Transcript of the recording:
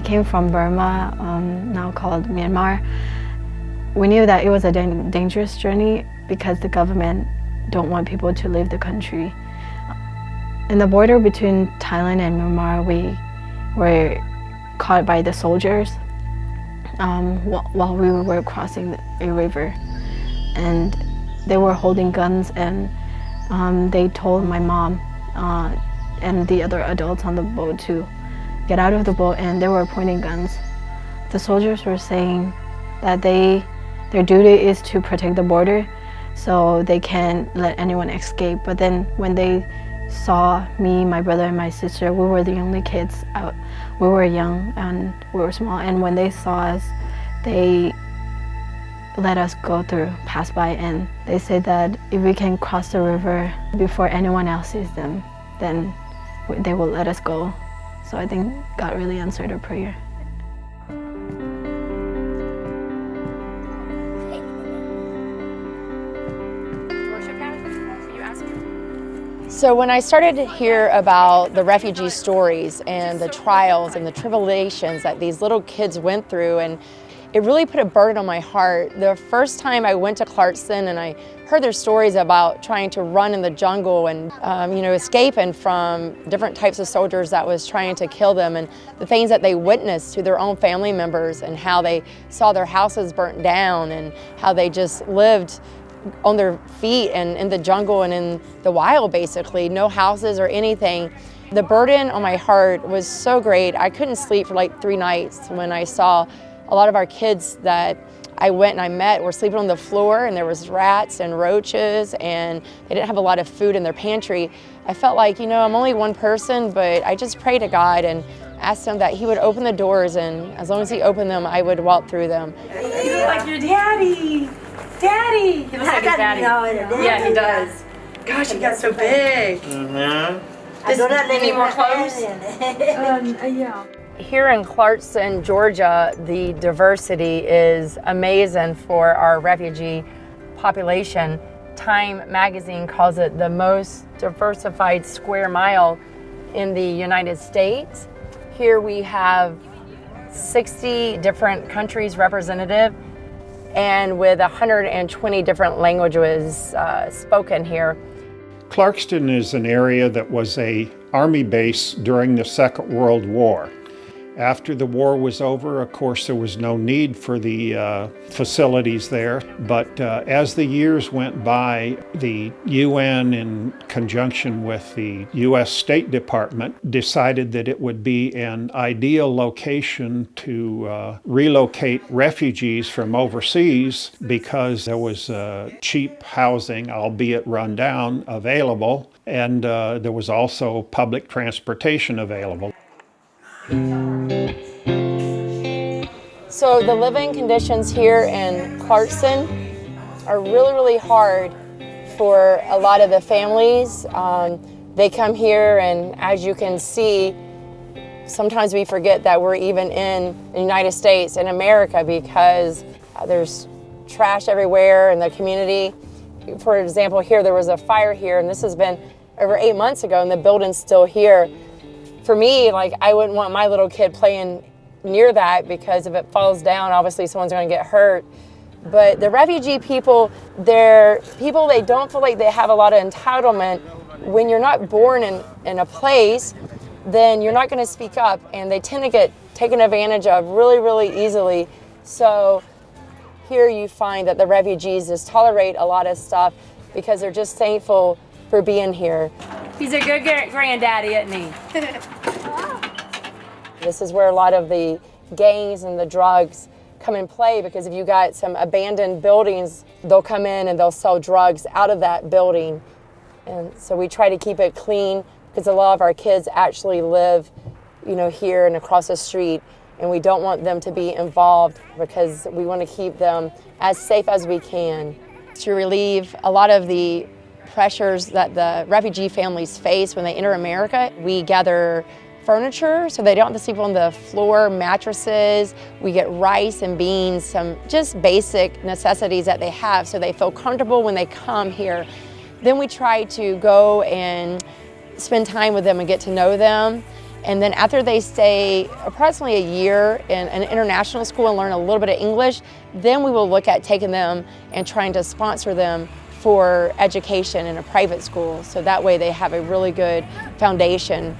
came from Burma, now called Myanmar. We knew that it was a dangerous journey because the government don't want people to leave the country. In the border between Thailand and Myanmar, we were caught by the soldiers while we were crossing a river. And they were holding guns, and they told my mom and the other adults on the boat to get out of the boat, and they were pointing guns. The soldiers were saying that their duty is to protect the border, so they can't let anyone escape. But then when they saw me, my brother, and my sister, we were the only kids out. We were young and we were small, and when they saw us, they let us go through, pass by, and they said that if we can cross the river before anyone else sees them, then they will let us go. So I think God really answered our prayer. So when I started to hear about the refugee stories and the trials and the tribulations that these little kids went through, and it really put a burden on my heart. The first time I went to Clarkson and I heard their stories about trying to run in the jungle and escaping from different types of soldiers that was trying to kill them, and the things that they witnessed to their own family members, and how they saw their houses burnt down, and how they just lived on their feet and in the jungle and in the wild, basically, no houses or anything. The burden on my heart was so great. I couldn't sleep for like 3 nights when I saw a lot of our kids that I went and I met were sleeping on the floor, and there was rats and roaches, and they didn't have a lot of food in their pantry. I felt like, I'm only one person, but I just prayed to God and asked him that he would open the doors, and as long as he opened them, I would walk through them. You look like your daddy. Daddy! He looks like his daddy. Yeah, he does. Gosh, he got so big. Mm-hmm. Do you need more clothes? Yeah. Here in Clarkson, Georgia, the diversity is amazing for our refugee population. Time magazine calls it the most diversified square mile in the United States. Here we have 60 different countries represented, and with 120 different languages spoken here. Clarkston is an area that was an army base during the Second World War. After the war was over, of course, there was no need for the facilities there. But as the years went by, the UN, in conjunction with the U.S. State Department, decided that it would be an ideal location to relocate refugees from overseas, because there was cheap housing, albeit run down, available, and there was also public transportation available. So the living conditions here in Clarkson are really, really hard for a lot of the families. They come here, and as you can see, sometimes we forget that we're even in the United States, in America, because there's trash everywhere in the community. For example, here there was a fire here, and this has been over 8 months ago, and the building's still here. For me, I wouldn't want my little kid playing near that, because if it falls down, obviously someone's going to get hurt. But the refugee people, they're people, they don't feel like they have a lot of entitlement. When you're not born in a place, then you're not going to speak up, and they tend to get taken advantage of really, really easily. So here you find that the refugees just tolerate a lot of stuff because they're just thankful for being here. He's a good granddaddy, isn't he? This is where a lot of the gangs and the drugs come in play, because if you got some abandoned buildings, they'll come in and they'll sell drugs out of that building. And so we try to keep it clean, because a lot of our kids actually live, here and across the street, and we don't want them to be involved, because we want to keep them as safe as we can. To relieve a lot of the pressures that the refugee families face when they enter America, we gather furniture so they don't have to sleep on the floor, mattresses. We get rice and beans, some just basic necessities that they have so they feel comfortable when they come here. Then we try to go and spend time with them and get to know them. And then after they stay approximately a year in an international school and learn a little bit of English, then we will look at taking them and trying to sponsor them for education in a private school. So that way they have a really good foundation